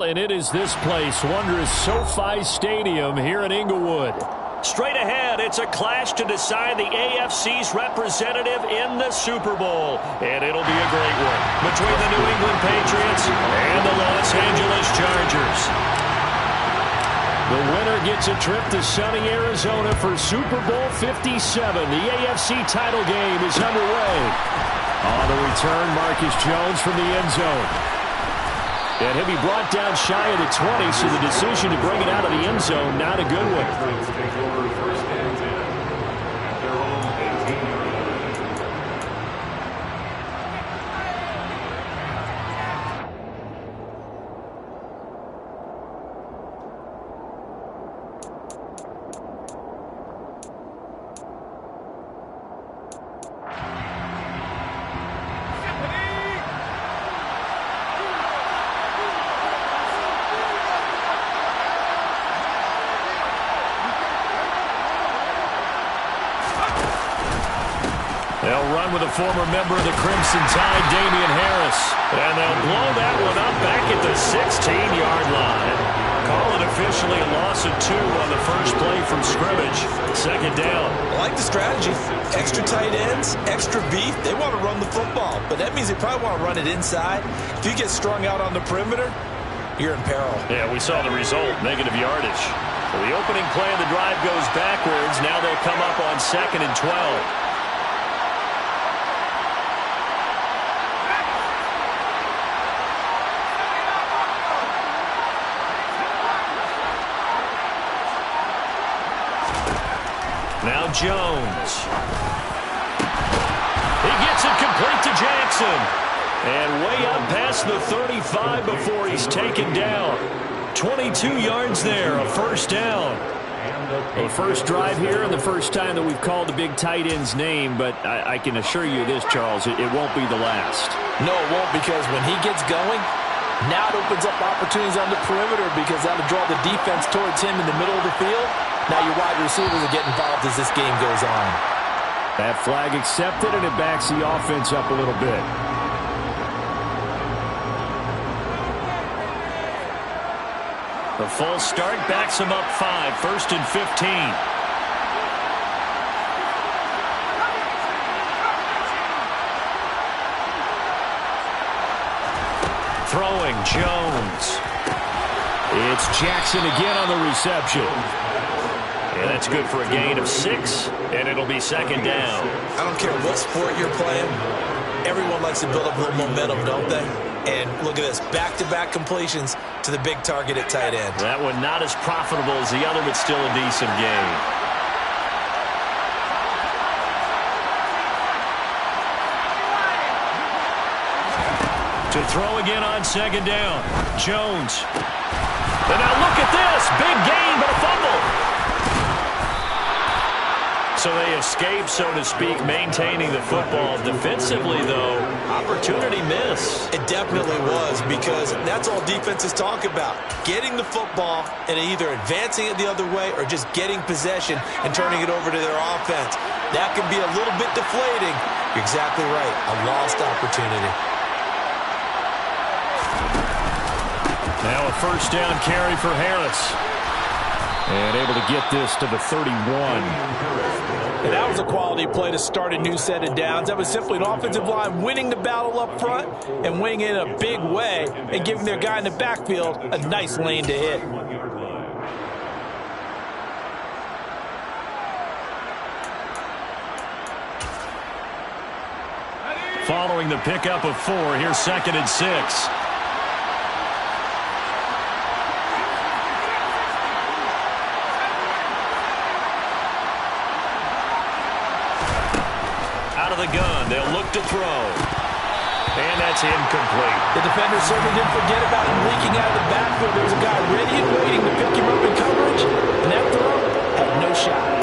And it is this place, wondrous SoFi Stadium here in Inglewood. Straight ahead, it's a clash to decide the AFC's representative in the Super Bowl. And it'll be a great one between the New England Patriots and the Los Angeles Chargers. The winner gets a trip to sunny Arizona for Super Bowl 57. The AFC title game is underway. On the return, Marcus Jones from the end zone. And he'll be brought down shy of the 20, so the decision to bring it out of the end zone, not a good one. They'll run with a former member of the Crimson Tide, Damian Harris. And they'll blow that one up back at the 16-yard line. Call it officially a loss of 2 on the first play from scrimmage. Second down. I like the strategy. Extra tight ends, extra beef. They want to run the football, but that means they probably want to run it inside. If you get strung out on the perimeter, you're in peril. Yeah, we saw the result, negative yardage. So the opening play of the drive goes backwards. Now they'll come up on 2nd and 12. Now Jones. He gets it complete to Jackson. And way up past the 35 before he's taken down. 22 yards there, a first down. Well, the first drive here and the first time that we've called the big tight end's name, but I can assure you this, Charles, it won't be the last. No, it won't, because when he gets going, now it opens up opportunities on the perimeter, because that'll draw the defense towards him in the middle of the field. Now your wide receivers will get involved as this game goes on. That flag accepted, and it backs the offense up a little bit. The full start backs him up 5, 1st and 15. Throwing, Jones. It's Jackson again on the reception. And that's good for a gain of 6, and it'll be second down. I don't care what sport you're playing. Everyone likes to build up a little momentum, don't they? And look at this, back-to-back completions to the big target at tight end. That one not as profitable as the other, but still a decent gain. To throw again on second down. Jones. And now look at this. Big gain, but a fumble. So they escape, so to speak, maintaining the football. Defensively, though, opportunity miss. It definitely was, because that's all defenses talk about. Getting the football and either advancing it the other way or just getting possession and turning it over to their offense. That can be a little bit deflating. You're exactly right. A lost opportunity. Now a first down carry for Harris. And able to get this to the 31. And that was a quality play to start a new set of downs. That was simply an offensive line winning the battle up front and winning in a big way and giving their guy in the backfield a nice lane to hit. Following the pickup of 4, here's 2nd and 6. Out of the gun, they'll look to throw. And that's incomplete. The defender certainly didn't forget about him leaking out of the backfield. There was a guy ready and waiting to pick him up in coverage, and that throw had no shot.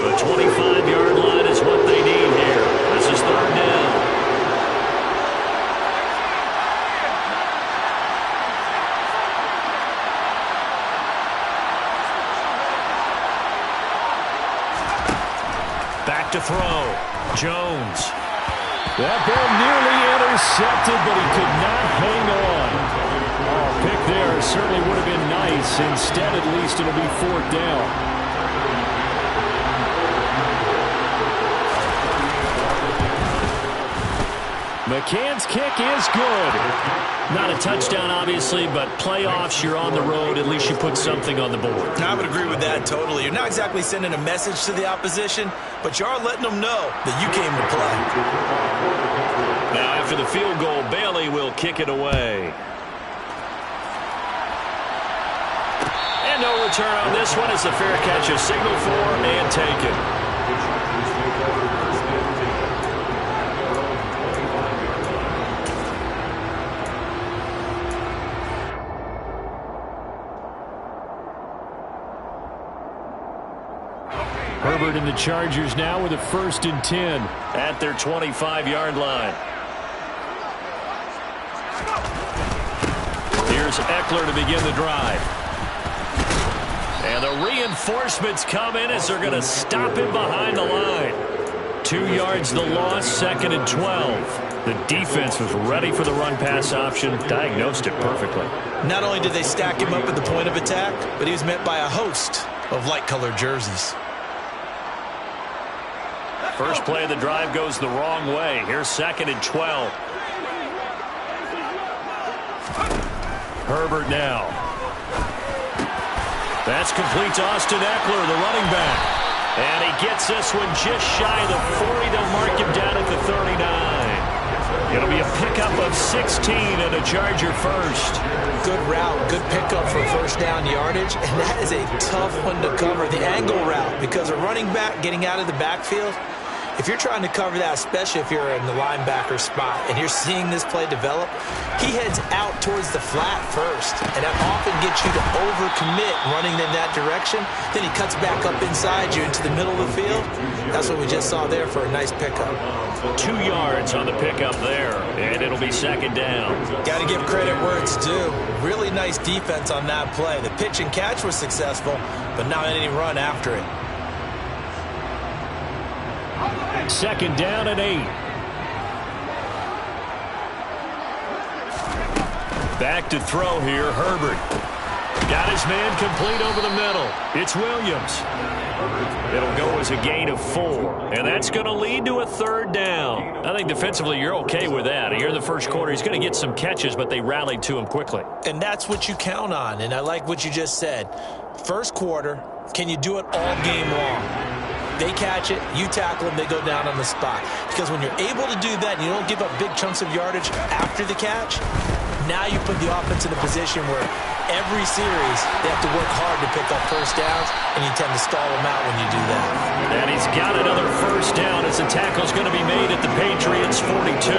The 25-yard line is what they need here. This is 3rd down. to throw. Jones. That ball nearly intercepted, but he could not hang on. Oh, pick there certainly would have been nice. Instead, at least it'll be 4th down. McCann's kick is good. Not a touchdown, obviously, but playoffs, you're on the road. At least you put something on the board. I would agree with that totally. You're not exactly sending a message to the opposition, but you are letting them know that you came to play. Now, after the field goal, Bailey will kick it away. And no return on this one as the fair catch is signaled for and taken. Herbert and the Chargers now with a 1st and 10 at their 25-yard line. Here's Eckler to begin the drive. And the reinforcements come in as they're going to stop him behind the line. 2 yards the loss, 2nd and 12. The defense was ready for the run-pass option, diagnosed it perfectly. Not only did they stack him up at the point of attack, but he was met by a host of light-colored jerseys. First play of the drive goes the wrong way. Here's 2nd and 12. Herbert now. That's complete to Austin Eckler, the running back. And he gets this one just shy of the 40. They'll mark him down at the 39. It'll be a pickup of 16 and a Charger first. Good route, good pickup for 1st down yardage, and that is a tough one to cover, the angle route, because a running back getting out of the backfield, if you're trying to cover that, especially if you're in the linebacker spot and you're seeing this play develop, he heads out towards the flat first, and that often gets you to overcommit running in that direction. Then he cuts back up inside you into the middle of the field. That's what we just saw there for a nice pickup. 2 yards on the pickup there, and it'll be 2nd down. Got to give credit where it's due. Really nice defense on that play. The pitch and catch was successful, but not any run after it. 2nd down and 8. Back to throw here, Herbert. Got his man complete over the middle. It's Williams. It'll go as a gain of 4, and that's going to lead to a 3rd down. I think defensively you're okay with that. Here in the first quarter, he's going to get some catches, but they rallied to him quickly. And that's what you count on, and I like what you just said. First quarter, can you do it all game long? They catch it, you tackle them, they go down on the spot. Because when you're able to do that and you don't give up big chunks of yardage after the catch, now you put the offense in a position where every series they have to work hard to pick up 1st downs, and you tend to stall them out when you do that. And he's got another 1st down as the tackle's going to be made at the Patriots' 42.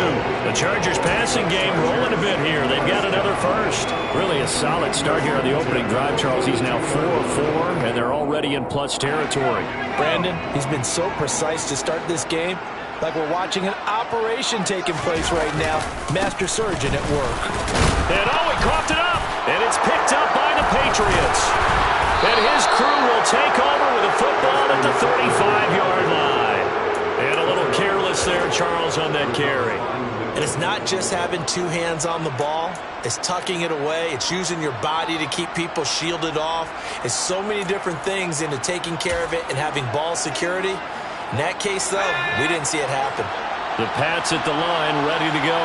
The Chargers passing game rolling a bit here. They've got another 1st. Really a solid start here on the opening drive, Charles. He's now 4 of 4, and they're already in plus territory. Brandon, he's been so precise to start this game, like we're watching an operation taking place right now. Master surgeon at work. And he coughed it up, and it's picked up by the Patriots. And his crew will take over with a football at the 35-yard line. And a little careless there, Charles, on that carry. And it's not just having 2 hands on the ball. It's tucking it away. It's using your body to keep people shielded off. It's so many different things into taking care of it and having ball security. In that case, though, we didn't see it happen. The Pats at the line ready to go.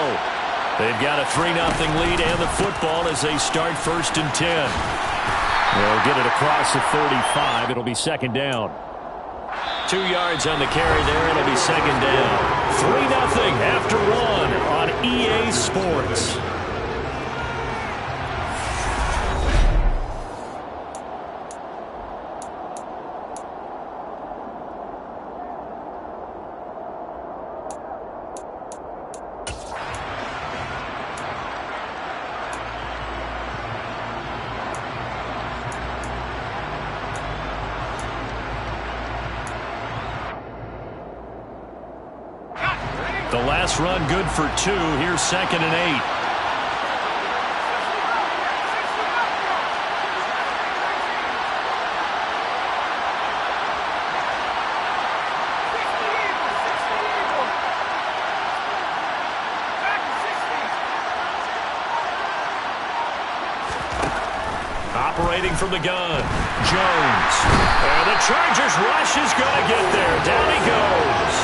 They've got a 3-0 lead and the football as they start 1st and 10. They'll get it across the 35. It'll be 2nd down. 2 yards on the carry there. It'll be 2nd down. 3-0 after 1 on EA Sports. The last run good for 2. Here's 2nd and 8. Operating from the gun, Jones. And the Chargers rush is going to get there. Down he goes.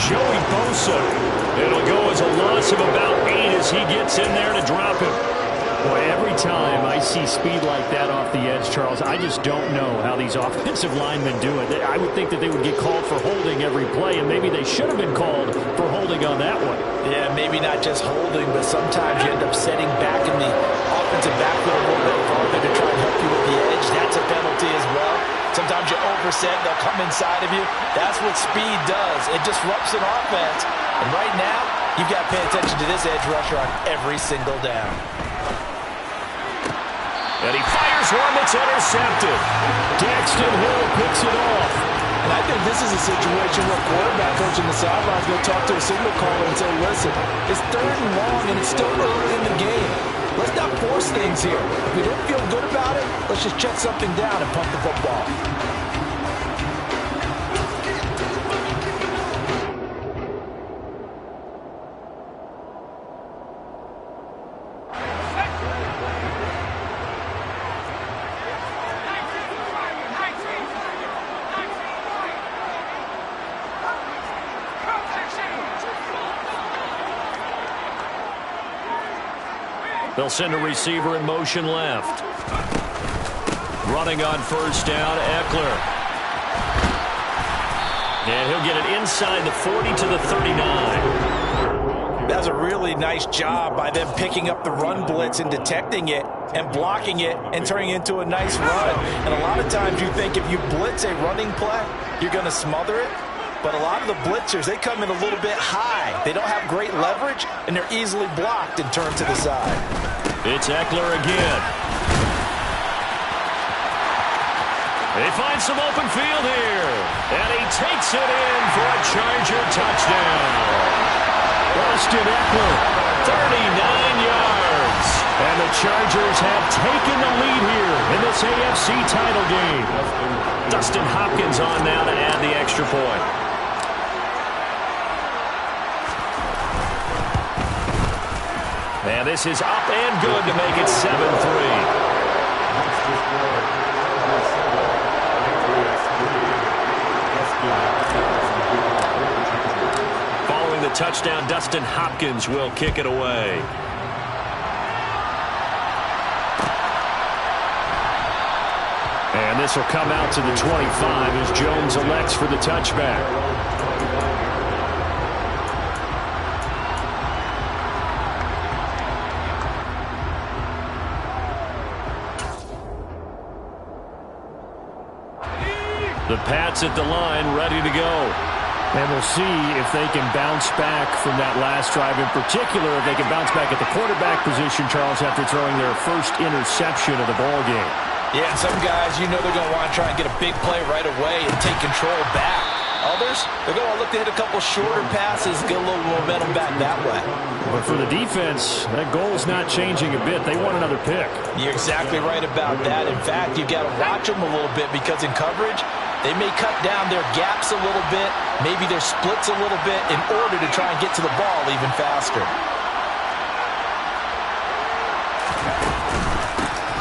Joey Bosa. It'll go as a loss of about 8 as he gets in there to drop him. Boy, every time I see speed like that off the edge, Charles, I just don't know how these offensive linemen do it. I would think that they would get called for holding every play, and maybe they should have been called for holding on that one. Yeah, maybe not just holding, but sometimes you end up setting back in the offensive backfield a little bit farther to try and help you with the edge. That's a penalty as well. Sometimes you overset, they'll come inside of you. That's what speed does. It disrupts an offense. And right now, you've got to pay attention to this edge rusher on every single down. And he fires one that's intercepted. Daxton Hill picks it off. And I think this is a situation where quarterback coach in the sidelines going to talk to a signal caller and say, listen, it's 3rd and long and it's still early in the game. Let's not force things here. If we don't feel good about it, let's just check something down and pump the football. They'll send a receiver in motion left. Running on 1st down, Eckler. And he'll get it inside the 40 to the 39. That's a really nice job by them picking up the run blitz and detecting it and blocking it and turning it into a nice run. And a lot of times you think if you blitz a running play, you're going to smother it. But a lot of the blitzers, they come in a little bit high. They don't have great leverage, and they're easily blocked and turned to the side. It's Eckler again. They find some open field here. And he takes it in for a Charger touchdown. Austin Eckler, 39 yards. And the Chargers have taken the lead here in this AFC title game. Dustin Hopkins on now to add the extra point. And this is up and good to make it 7-3. Following the touchdown, Dustin Hopkins will kick it away. And this will come out to the 25 as Jones elects for the touchback. The Pats at the line, ready to go. And we'll see if they can bounce back from that last drive. In particular, if they can bounce back at the quarterback position, Charles, after throwing their first interception of the ball game. Yeah, and some guys, you know they're going to want to try and get a big play right away and take control back. Others, they're going to look to hit a couple shorter passes, get a little momentum back that way. But for the defense, that goal's not changing a bit. They want another pick. You're exactly right about that. In fact, you've got to watch them a little bit because in coverage, they may cut down their gaps a little bit, maybe their splits a little bit in order to try and get to the ball even faster.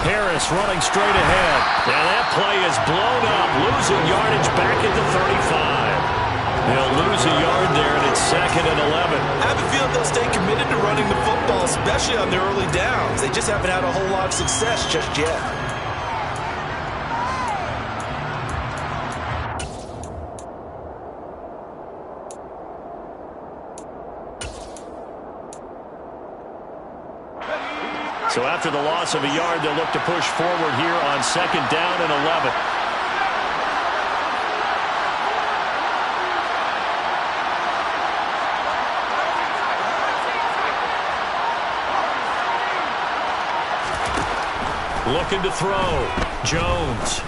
Harris running straight ahead. And that play is blown up, losing yardage back at the 35. They'll lose a yard there, and it's 2nd and 11. I have a feeling they'll stay committed to running the football, especially on their early downs. They just haven't had a whole lot of success just yet. So after the loss of a yard, they'll look to push forward here on 2nd down and 11. Looking to throw. Jones.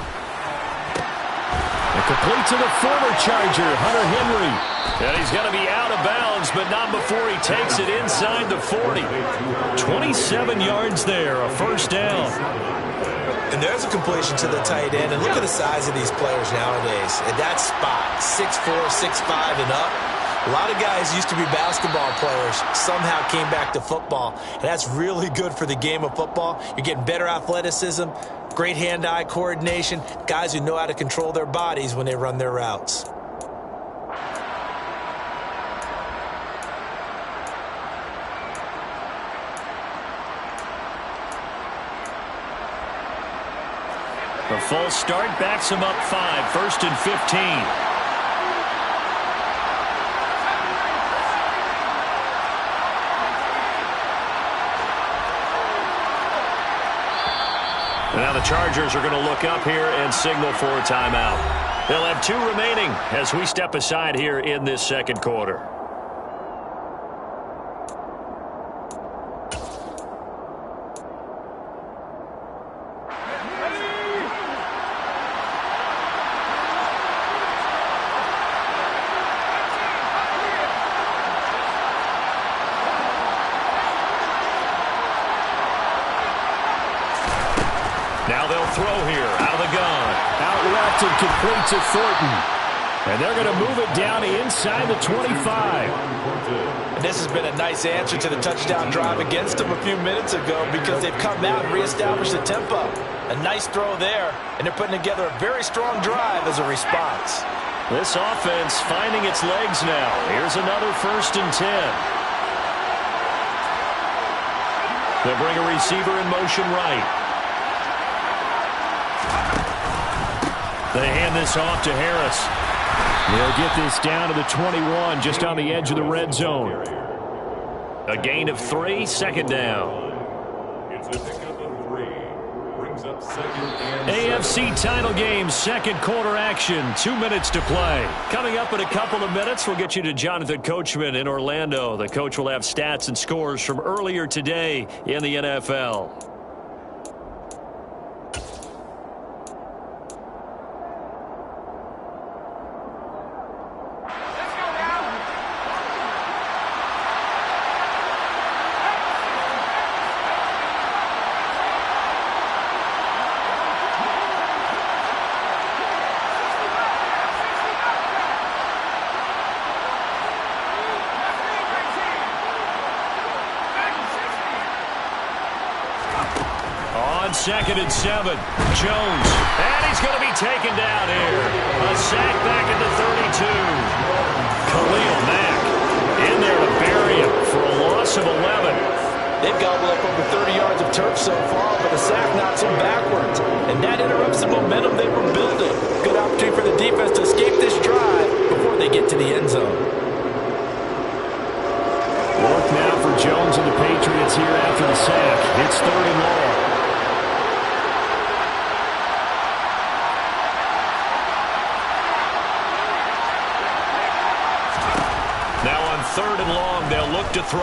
And complete to the former Charger, Hunter Henry. And he's going to be out of bounds, but not before he takes it inside the 40. 27 yards there, a 1st down. And there's a completion to the tight end. And look at the size of these players nowadays. At that spot, 6'4", 6'5", and up. A lot of guys used to be basketball players, somehow came back to football, and that's really good for the game of football. You're getting better athleticism, great hand-eye coordination, guys who know how to control their bodies when they run their routes. The false start backs him up 5, 1st and 15. Now the Chargers are going to look up here and signal for a timeout. They'll have 2 remaining as we step aside here in this second quarter. Now they'll throw here out of the gun. Out left and complete to Thornton. And they're going to move it down inside the 25. And this has been a nice answer to the touchdown drive against them a few minutes ago because they've come out and reestablished the tempo. A nice throw there, and they're putting together a very strong drive as a response. This offense finding its legs now. Here's another 1st and 10. They'll bring a receiver in motion right. They hand this off to Harris. They'll get this down to the 21, just on the edge of the red zone. A gain of 3, 2nd down. It's a pickup of 3. Brings up 2nd and AFC title game, second quarter action, 2 minutes to play. Coming up in a couple of minutes, we'll get you to Jonathan Coachman in Orlando. The coach will have stats and scores from earlier today in the NFL. On 2nd and 7, Jones. And he's going to be taken down here. A sack back at the 32. Khalil Mack in there to bury him for a loss of 11. They've gobbled up over 30 yards of turf so far, but the sack knocks them backwards. And that interrupts the momentum they were building. Good opportunity for the defense to escape this drive before they get to the end zone. Work now for Jones and the Patriots here after the sack. It's 3rd and long. Now on 3rd and long, they'll look to throw.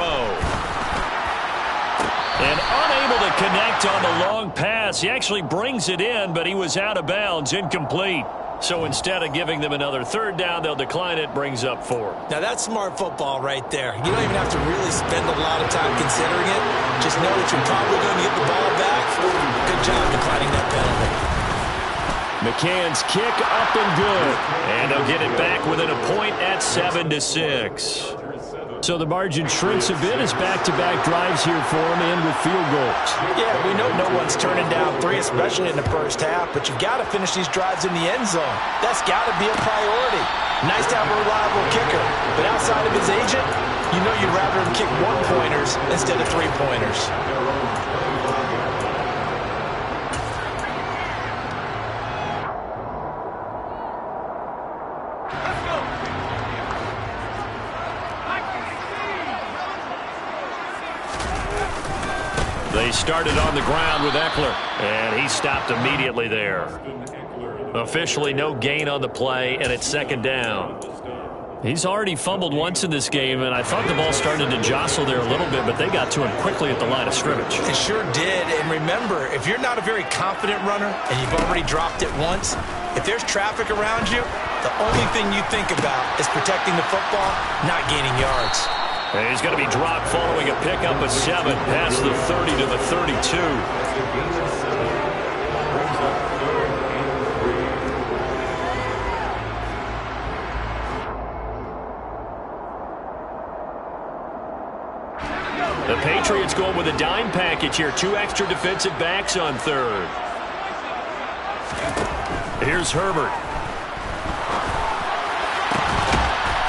And unable to connect on the long pass. He actually brings it in, but he was out of bounds, incomplete. So instead of giving them another 3rd down, they'll decline it, brings up 4. Now that's smart football right there. You don't even have to really spend a lot of time considering it. Just know that you're probably going to get the ball back. Good job declining that penalty. McCann's kick up and good. And they'll get it back within a point at 7-6. So the margin shrinks a bit as back-to-back drives here for him and with field goals. Yeah, we know no one's turning down 3, especially in the first half, but you've got to finish these drives in the end zone. That's got to be a priority. Nice to have a reliable kicker, but outside of his agent, you know you'd rather him kick 1-pointers instead of 3-pointers. They started on the ground with Eckler, and he stopped immediately there. Officially no gain on the play, and it's 2nd down. He's already fumbled once in this game, and I thought the ball started to jostle there a little bit, but they got to him quickly at the line of scrimmage. It sure did, and remember, if you're not a very confident runner and you've already dropped it once, if there's traffic around you, the only thing you think about is protecting the football, not gaining yards. And he's going to be dropped following a pickup of 7 past the 30 to the 32. Patriots going with a dime package here. 2 extra defensive backs on third. Here's Herbert.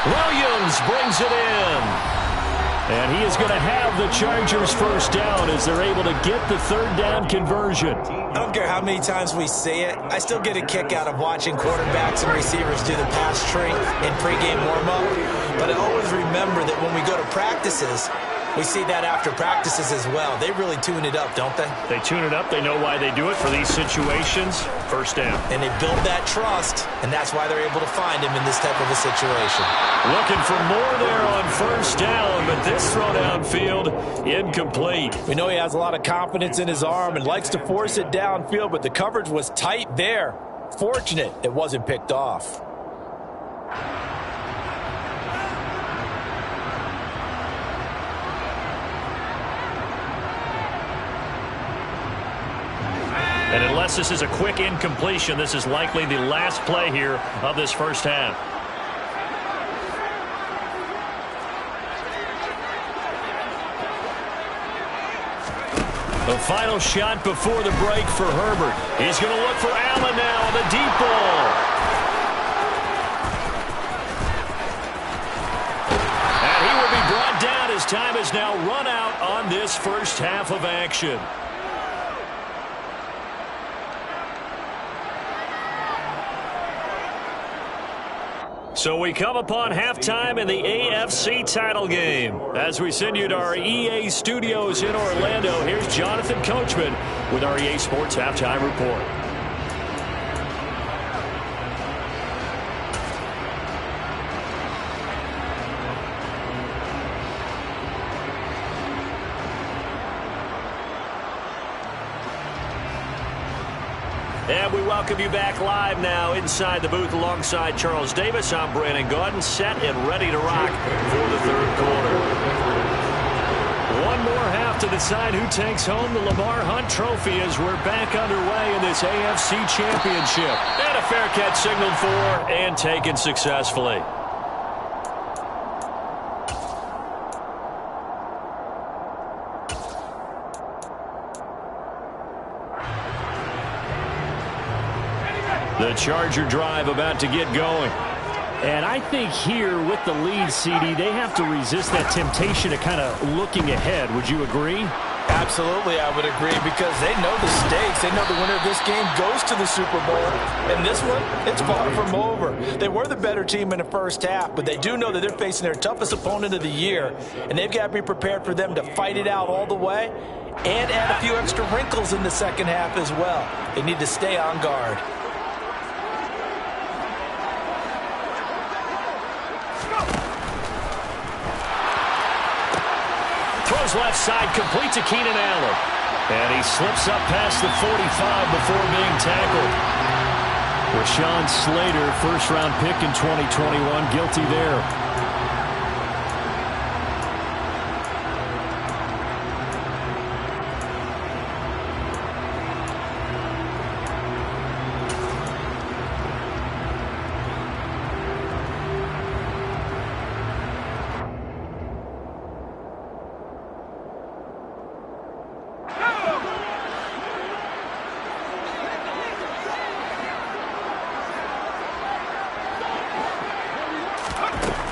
Williams brings it in. And he is going to have the Chargers first down as they're able to get the third down conversion. I don't care how many times we say it, I still get a kick out of watching quarterbacks and receivers do the pass tree in pregame warm-up. But I always remember that when we go to practices, we see that after practices as well. They really tune it up, don't they? They tune it up. They know why they do it for these situations. First down. And they build that trust, and that's why they're able to find him in this type of a situation. Looking for more there on first down, but this throw downfield, incomplete. We know he has a lot of confidence in his arm and likes to force it downfield, but the coverage was tight there. Fortunate it wasn't picked off. And unless this is a quick incompletion, this is likely the last play here of this first half. The final shot before the break for Herbert. He's going to look for Allen now on the deep ball. And he will be brought down as time has now run out on this first half of action. So we come upon halftime in the AFC title game. As we send you to our EA studios in Orlando, here's Jonathan Coachman with our EA Sports Halftime Report. And we welcome you back live now inside the booth alongside Charles Davis. I'm Brandon Gaudin, set and ready to rock for the third quarter. One more half to decide who takes home the Lamar Hunt Trophy as we're back underway in this AFC Championship. And a fair catch signaled for and taken successfully. The Charger drive about to get going. And I think here with the lead, CD, they have to resist that temptation of kind of looking ahead. Would you agree? Absolutely, I would agree, because they know the stakes. They know the winner of this game goes to the Super Bowl. And this one, it's far from over. They were the better team in the first half, but they do know that they're facing their toughest opponent of the year, and they've got to be prepared for them to fight it out all the way and add a few extra wrinkles in the second half as well. They need to stay on guard. Throws left side, complete to Keenan Allen. And he slips up past the 45 before being tackled. Rashawn Slater, first-round pick in 2021, guilty there.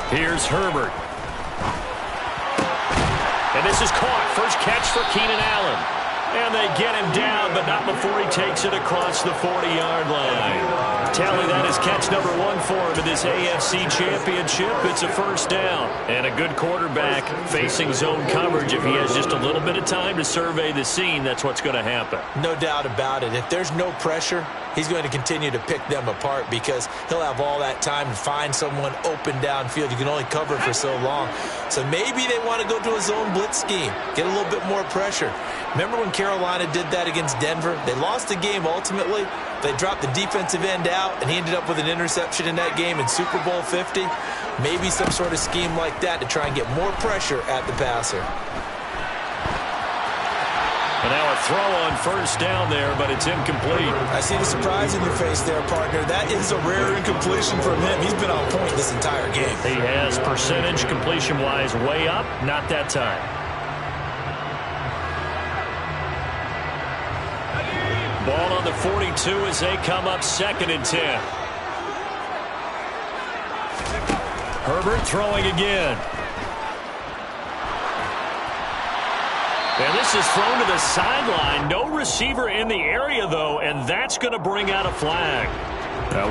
Here's Herbert. And this is caught. First catch for Keenan Allen. And they get him down, but not before he takes it across the 40-yard line. Tally, that is catch number 1 for him in this AFC Championship. It's a first down. And a good quarterback facing zone coverage. If he has just a little bit of time to survey the scene, that's what's going to happen. No doubt about it. If there's no pressure, he's going to continue to pick them apart because he'll have all that time to find someone open downfield. You can only cover for so long. So maybe they want to go to a zone blitz scheme, get a little bit more pressure. Remember when Carolina did that against Denver? They lost the game ultimately. They dropped the defensive end out, and he ended up with an interception in that game in Super Bowl 50. Maybe some sort of scheme like that to try and get more pressure at the passer. And now a throw on first down there, but it's incomplete. I see the surprise in your face there, partner. That is a rare incompletion from him. He's been on point this entire game. He has percentage completion-wise way up. Not that time. the 42 as they come up 2nd and 10. Herbert throwing again. And this is thrown to the sideline. No receiver in the area, though, and that's going to bring out a flag.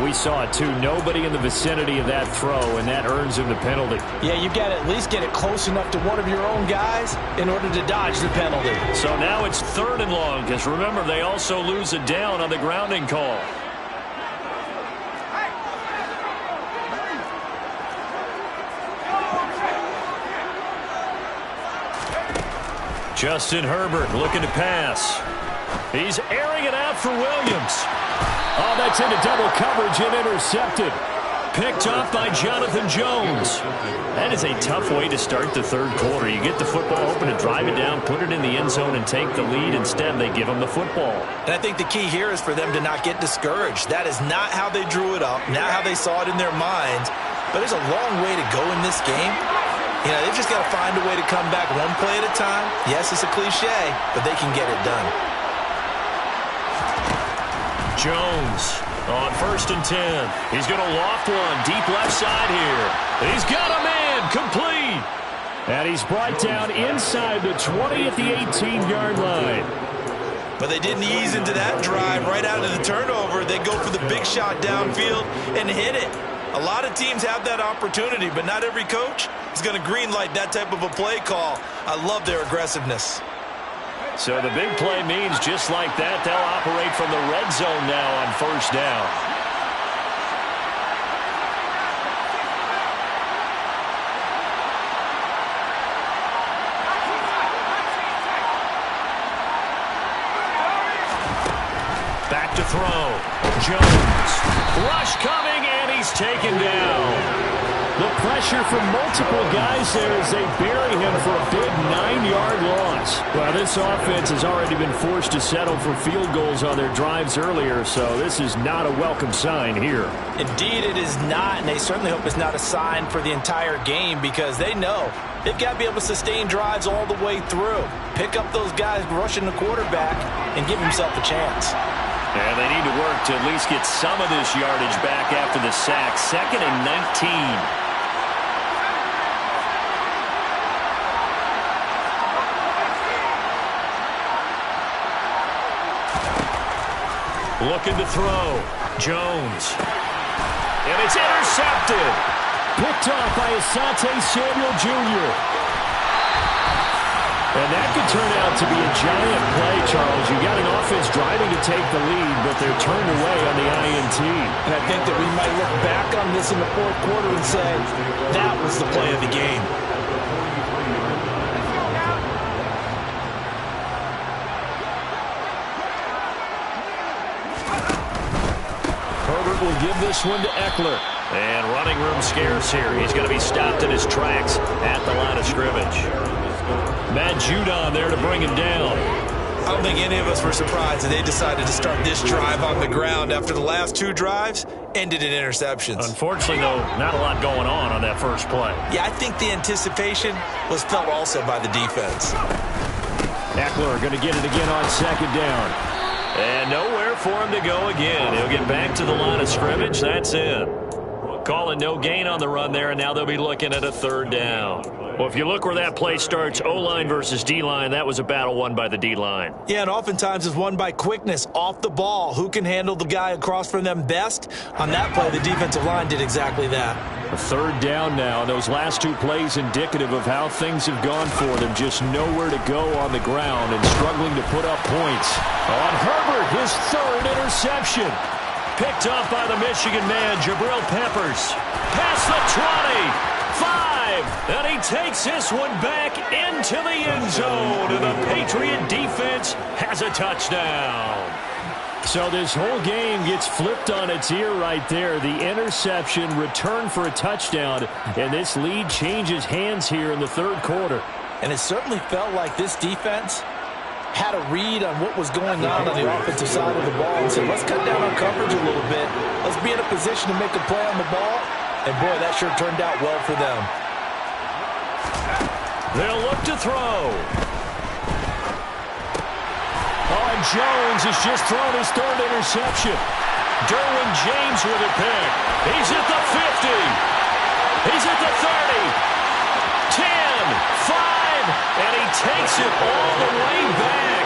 We saw it, too. Nobody in the vicinity of that throw, and that earns him the penalty. Yeah, you've got to at least get it close enough to one of your own guys in order to dodge the penalty. So now it's 3rd and long, because remember, they also lose a down on the grounding call. Justin Herbert looking to pass. He's airing it out for Williams. Oh, that's into double coverage and intercepted. Picked off by Jonathan Jones. That is a tough way to start the 3rd quarter. You get the football open and drive it down, put it in the end zone, and take the lead. Instead, they give them the football. And I think the key here is for them to not get discouraged. That is not how they drew it up, not how they saw it in their minds. But there's a long way to go in this game. You know, they've just got to find a way to come back one play at a time. Yes, it's a cliche, but they can get it done. Jones on 1st and 10. He's going to loft one deep left side here. He's got a man complete. And he's brought down inside the 20 at the 18-yard line. But they didn't ease into that drive right out of the turnover. They go for the big shot downfield and hit it. A lot of teams have that opportunity, but not every coach is going to greenlight that type of a play call. I love their aggressiveness. So the big play means just like that, they'll operate from the red zone now on 1st down. Back to throw. Jones. Rush coming, and he's taken down. The pressure from multiple guys there as they bury him for a big 9-yard loss. Well, this offense has already been forced to settle for field goals on their drives earlier, so this is not a welcome sign here. Indeed, it is not, and they certainly hope it's not a sign for the entire game because they know they've got to be able to sustain drives all the way through. Pick up those guys rushing the quarterback and give himself a chance. And they need to work to at least get some of this yardage back after the sack. 2nd and 19. Looking to throw. Jones. And it's intercepted. Picked off by Asante Samuel Jr. And that could turn out to be a giant play, Charles. You got an offense driving to take the lead, but they're turned away on the INT. And I think that we might look back on this in the 4th quarter and say, that was the play of the game. Herbert will give this one to Eckler. And running room scarce here. He's going to be stopped in his tracks at the line of scrimmage. Matt Judon there to bring him down. I don't think any of us were surprised that they decided to start this drive on the ground after the last 2 drives ended in interceptions. Unfortunately, though, not a lot going on that first play. Yeah, I think the anticipation was felt also by the defense. Eckler going to get it again on 2nd down. And nowhere for him to go again. He'll get back to the line of scrimmage. That's it. Calling no gain on the run there, and now they'll be looking at a 3rd down. Well, if you look where that play starts, O-line versus D-line, that was a battle won by the D-line. Yeah, and oftentimes it's won by quickness off the ball. Who can handle the guy across from them best? On that play, the defensive line did exactly that. A 3rd down now. Those last 2 plays indicative of how things have gone for them. Just nowhere to go on the ground and struggling to put up points. On Herbert, his 3rd interception. Picked up by the Michigan man, Jabril Peppers. Past the 20. 5. And he takes this one back into the end zone. And the Patriot defense has a touchdown. So this whole game gets flipped on its ear right there. The interception, return for a touchdown, and this lead changes hands here in the 3rd quarter. And it certainly felt like this defense had a read on what was going on the offensive side of the ball and said, let's cut down on coverage a little bit. Let's be in a position to make a play on the ball. And, boy, that sure turned out well for them. They'll look to throw. Oh, and Jones has just thrown his third interception. Derwin James with a pick. He's at the 50. He's at the 30. 10, 5, and he takes it all the way back.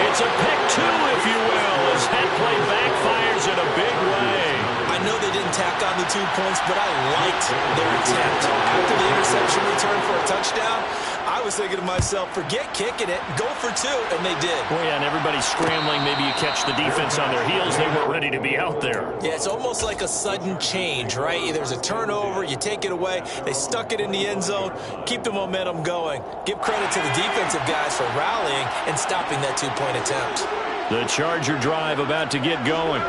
It's a pick 2, if you will, as that play backfires in a big way. I know they didn't tack on the 2 points, but I liked their attempt. After the interception return for a touchdown, I was thinking to myself, forget kicking it, go for 2, and they did. Well, yeah, and everybody's scrambling. Maybe you catch the defense on their heels. They weren't ready to be out there. Yeah, it's almost like a sudden change, right? There's a turnover, you take it away, they stuck it in the end zone, keep the momentum going. Give credit to the defensive guys for rallying and stopping that 2-point attempt. The Charger drive about to get going.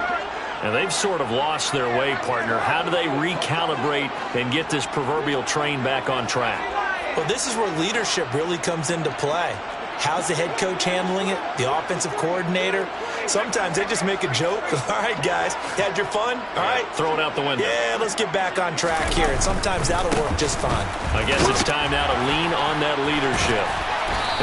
And they've sort of lost their way, partner. How do they recalibrate and get this proverbial train back on track? Well, this is where leadership really comes into play. How's the head coach handling it? The offensive coordinator? Sometimes they just make a joke. All right, guys, had your fun? All right. Throw it out the window. Yeah, let's get back on track here. And sometimes that'll work just fine. I guess it's time now to lean on that leadership.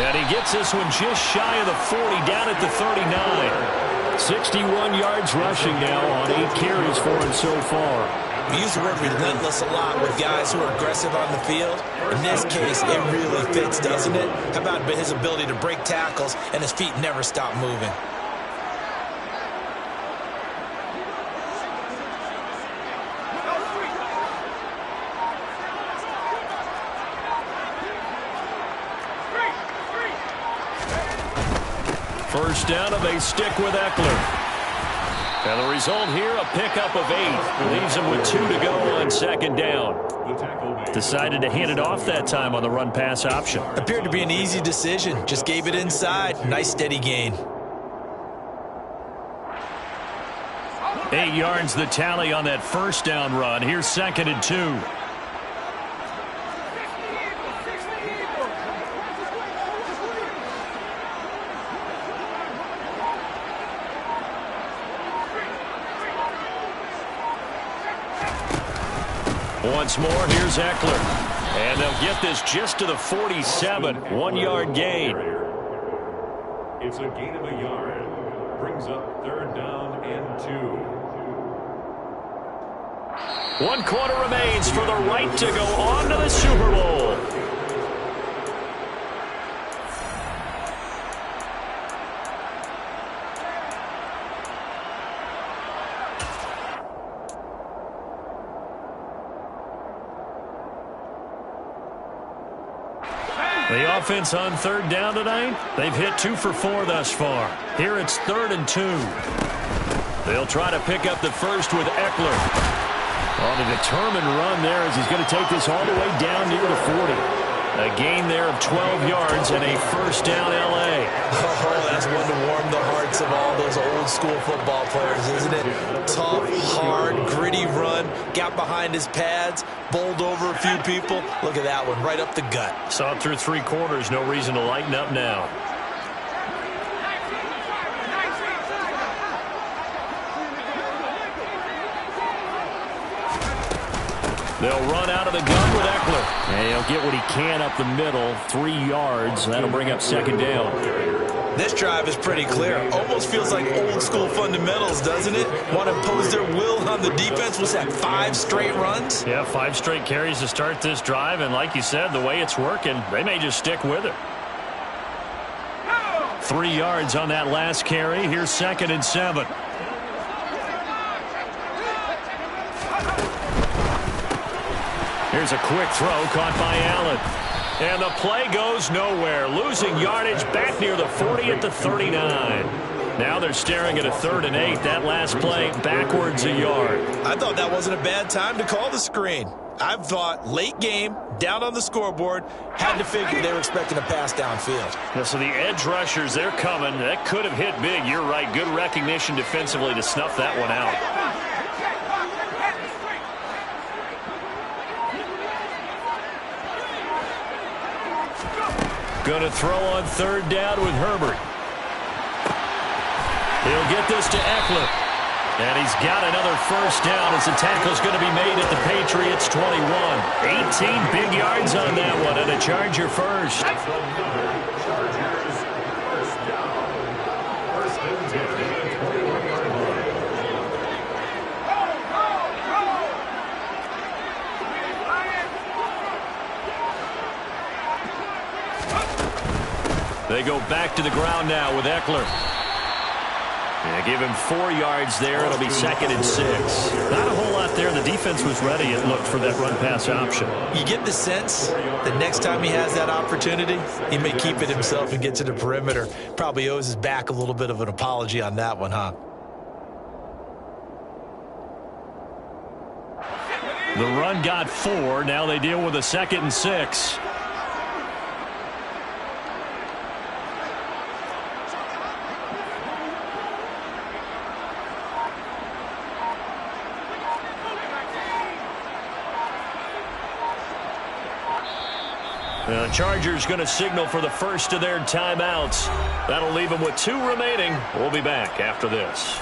And he gets this one just shy of the 40, down at the 39. 61 yards rushing now on 8 carries for him so far. We use the word relentless a lot with guys who are aggressive on the field. In this case, it really fits, doesn't it? How about his ability to break tackles and his feet never stop moving? First down, and they stick with Eckler. And the result here, a pickup of 8. Leaves him with 2 to go on second down. Decided to hand it off that time on the run-pass option. Appeared to be an easy decision. Just gave it inside. Nice steady gain. 8 yards the tally on that first down run. Here's 2nd and 2. Once more, here's Eckler. And they'll get this just to the 47. 1-yard gain. It's a gain of a yard. Brings up 3rd down and 2. 1 quarter remains for the right to go on to the Super Bowl. The offense on 3rd down tonight, they've hit 2 for 4 thus far. Here it's 3rd and 2. They'll try to pick up the first with Eckler. On a determined run there as he's going to take this all the way down near the 40. A gain there of 12 yards and a first down L.A. Oh, that's one to warm the hearts of all those old school football players, isn't it? Tough, hard, gritty run. Got behind his pads, bowled over a few people. Look at that one, right up the gut. Saw it through 3 quarters. No reason to lighten up now. They'll run out of the gun with Eckler. And he'll get what he can up the middle. 3 yards. That'll bring up 2nd down. This drive is pretty clear. Almost feels like old school fundamentals, doesn't it? Want to impose their will on the defense. What's that, 5 straight runs? Yeah, 5 straight carries to start this drive. And like you said, the way it's working, they may just stick with it. 3 yards on that last carry. Here's 2nd and 7. Here's a quick throw caught by Allen. And the play goes nowhere. Losing yardage back near the 40 at the 39. Now they're staring at a 3rd and 8. That last play backwards a yard. I thought that wasn't a bad time to call the screen. I thought late game, down on the scoreboard, had to figure they were expecting a pass downfield. Yeah, so the edge rushers, they're coming. That could have hit big. You're right. Good recognition defensively to snuff that one out. Going to throw on 3rd down with Herbert. He'll get this to Eckler. And he's got another first down as the tackle's going to be made at the Patriots 21. 18 big yards on that one, and a Charger first. Chargers, first down. 1st and go back to the ground now with Eckler. Yeah, give him 4 yards there. It'll be 2nd and 6. Not a whole lot there. The defense was ready, it looked, for that run-pass option. You get the sense that next time he has that opportunity, he may keep it himself and get to the perimeter. Probably owes his back a little bit of an apology on that one, huh? The run got 4. Now they deal with a 2nd and 6. The Chargers going to signal for the first of their timeouts. That'll leave them with 2 remaining. We'll be back after this.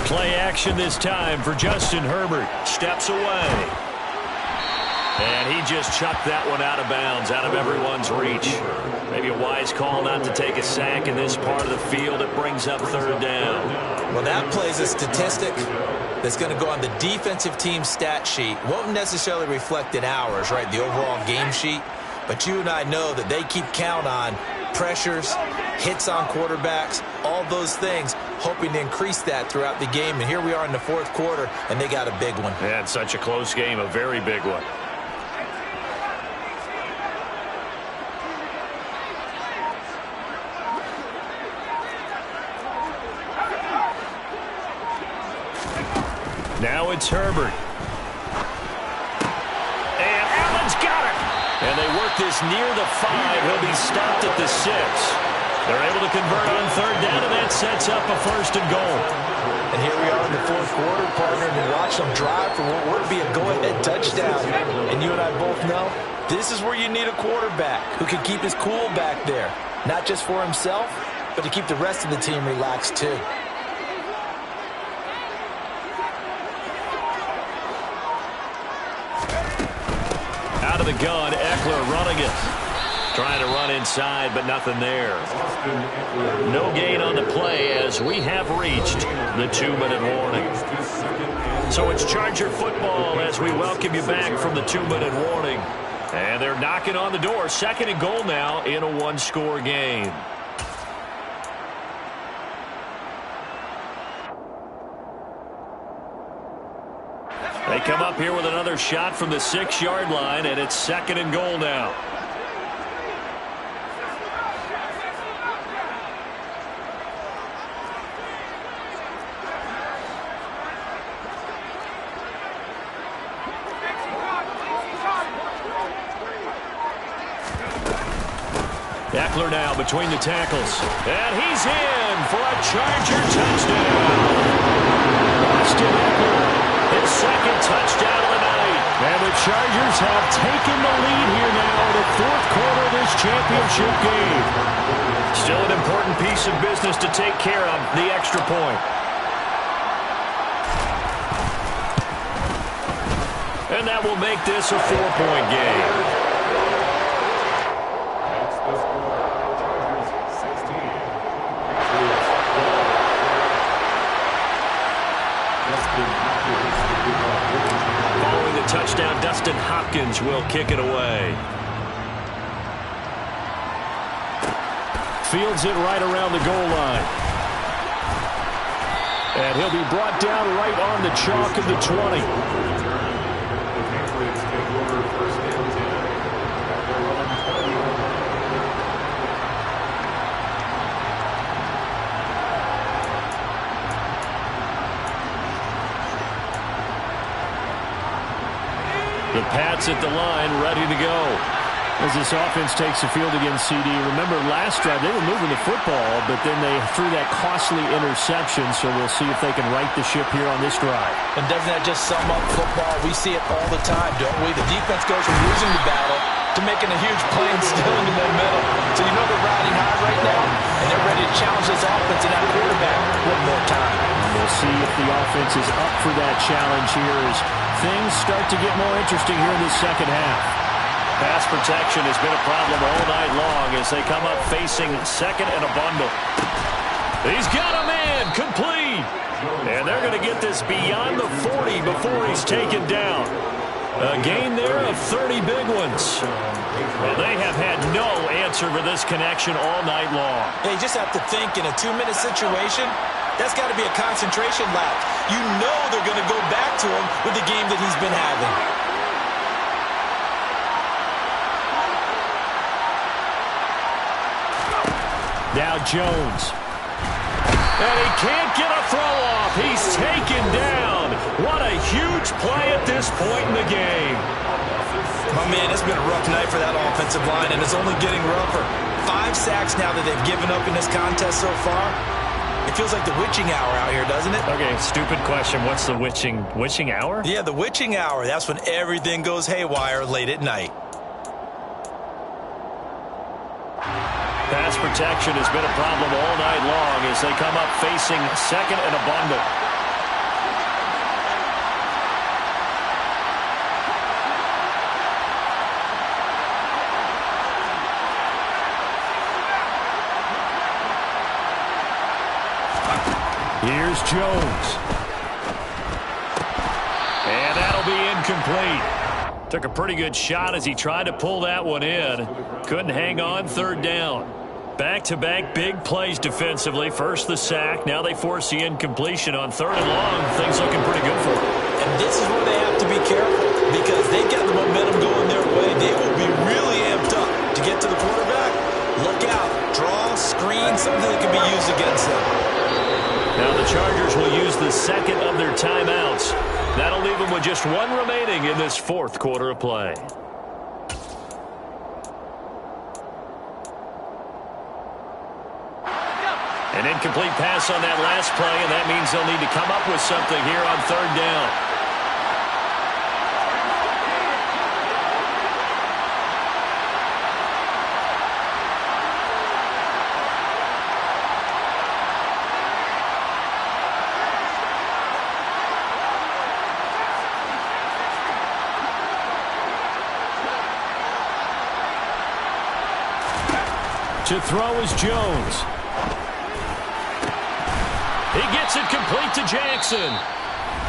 Play action this time for Justin Herbert. Steps away. And he just chucked that one out of bounds, out of everyone's reach. Maybe a wise call not to take a sack in this part of the field. It brings up 3rd down. Well, that plays a statistic that's going to go on the defensive team stat sheet. Won't necessarily reflect in ours, right, the overall game sheet. But you and I know that they keep count on pressures, hits on quarterbacks, all those things, hoping to increase that throughout the game. And here we are in the 4th quarter, and they got a big one. Yeah, it's such a close game, a very big one. Now it's Herbert. And Allen's got it. And they work this near the 5. He'll be stopped at the 6. They're able to convert on 3rd down, and that sets up a 1st and goal. And here we are in the 4th quarter, partner, and watch them drive for what would be a go-ahead touchdown. And you and I both know this is where you need a quarterback who can keep his cool back there. Not just for himself, but to keep the rest of the team relaxed too. Out of the gun, Eckler running it. Trying to run inside, but nothing there. No gain on the play as we have reached the 2-minute warning. So it's Charger football as we welcome you back from the 2-minute warning. And they're knocking on the door. 2nd and goal now in a 1-score game. They come up here with another shot from the 6-yard line, and it's 2nd and goal now. Eckler now between the tackles. And he's in for a Charger touchdown. Austin Eckler, his 2nd touchdown of the night. And the Chargers have taken the lead here now in the 4th quarter of this championship game. Still an important piece of business to take care of, the extra point. And that will make this a 4-point game. Following the touchdown, Dustin Hopkins will kick it away. Fields it right around the goal line. And he'll be brought down right on the chalk of the 20. The Pats at the line, ready to go. As this offense takes the field against CD. Remember, last drive, they were moving the football, but then they threw that costly interception, so we'll see if they can right the ship here on this drive. And doesn't that just sum up football? We see it all the time, don't we? The defense goes from losing the battle to making a huge play and stealing the momentum. So you know they're riding high right now, and they're ready to challenge this offense and that quarterback one more time. We'll see if the offense is up for that challenge here as things start to get more interesting here in the second half. Pass protection has been a problem all night long as they come up facing second and a bundle. He's got a man, complete. And they're going to get this beyond the 40 before he's taken down. A gain there of 30 big ones. Well, they have had no answer for this connection all night long. Yeah, you just have to think in a 2-minute situation, that's got to be a concentration lapse. You know they're going to go back to him with the game that he's been having. Now Jones. And he can't get a throw off. He's taken down. What a huge play at this point in the game. My man, it's been a rough night for that offensive line, and it's only getting rougher. 5 sacks now that they've given up in this contest so far. It feels like the witching hour out here, doesn't it? Okay, stupid question. What's the witching hour? Yeah, the witching hour. That's when everything goes haywire late at night. Pass protection has been a problem all night long as they come up facing second and a bundle. Here's Jones. And that'll be incomplete. Took a pretty good shot as he tried to pull that one in. Couldn't hang on, third down. Back-to-back big plays defensively. First the sack. Now they force the incompletion on third and long. Things looking pretty good for them. And this is where they have to be careful because they've got the momentum going their way. They will be really amped up to get to the quarterback. Look out. Draw, screen, something that can be used against them. Now the Chargers will use the second of their timeouts. That'll leave them with just one remaining in this fourth quarter of play. An incomplete pass on that last play, and that means they'll need to come up with something here on third down. To throw is Jones. He gets it complete to Jackson.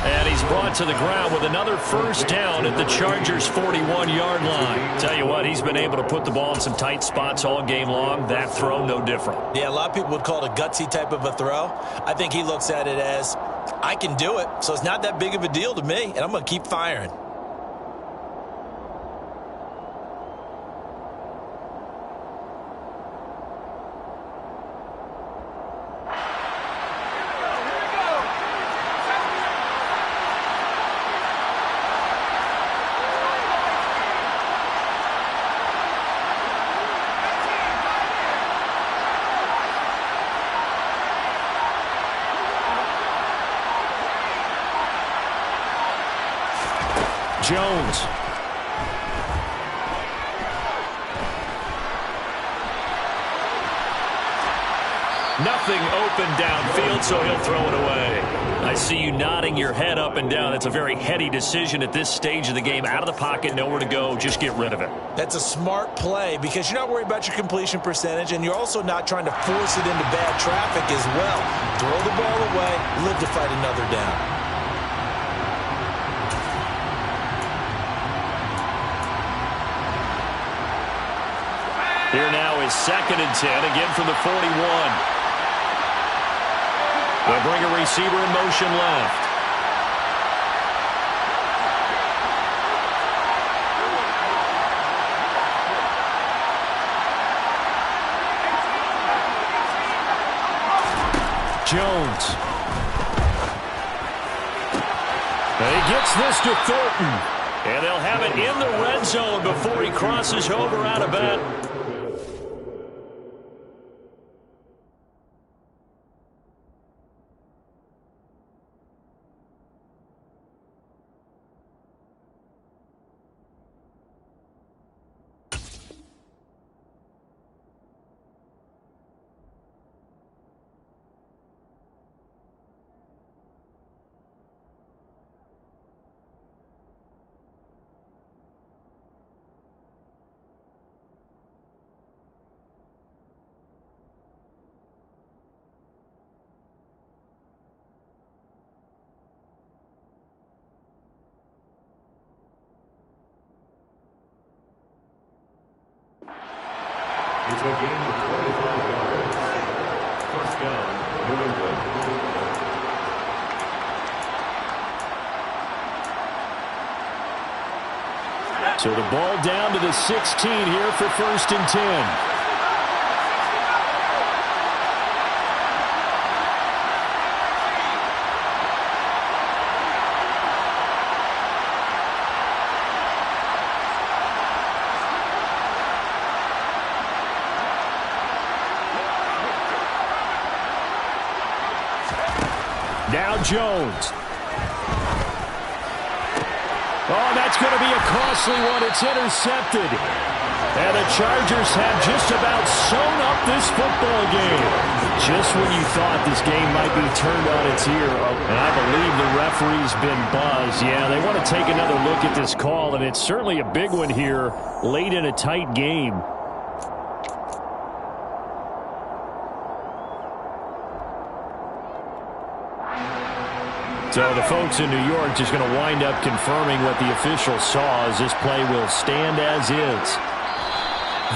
And he's brought to the ground with another first down at the Chargers' 41-yard line. Tell you what, he's been able to put the ball in some tight spots all game long. That throw, no different. Yeah, a lot of people would call it a gutsy type of a throw. I think he looks at it as, I can do it, so it's not that big of a deal to me, and I'm going to keep firing. Jones. Nothing open downfield, so he'll throw it away. I see you nodding your head up and down. That's a very heady decision at this stage of the game. Out of the pocket, nowhere to go. Just get rid of it. That's a smart play because you're not worried about your completion percentage, and you're also not trying to force it into bad traffic as well. Throw the ball away, live to fight another down. Here now is second and 10, again from the 41. They'll bring a receiver in motion left. Jones. And he gets this to Thornton. And they'll have it in the red zone before he crosses over out of bounds. a gain of 25 yards. First down, New England. So the ball down to the 16 here for 1st and 10. Now Jones. Oh, that's going to be a costly one. It's intercepted. And the Chargers have just about sewn up this football game. Just when you thought this game might be turned on its ear. And I believe the referee's been buzzed. Yeah, they want to take another look at this call, and it's certainly a big one here late in a tight game. So the folks in New York just going to wind up confirming what the official saw, as this play will stand as is.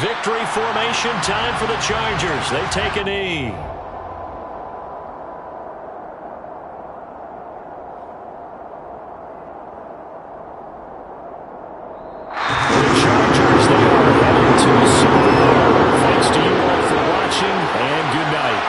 Victory formation time for the Chargers. They take a knee. The Chargers, they are headed to the Super Bowl. Thanks to you all for watching, and good night.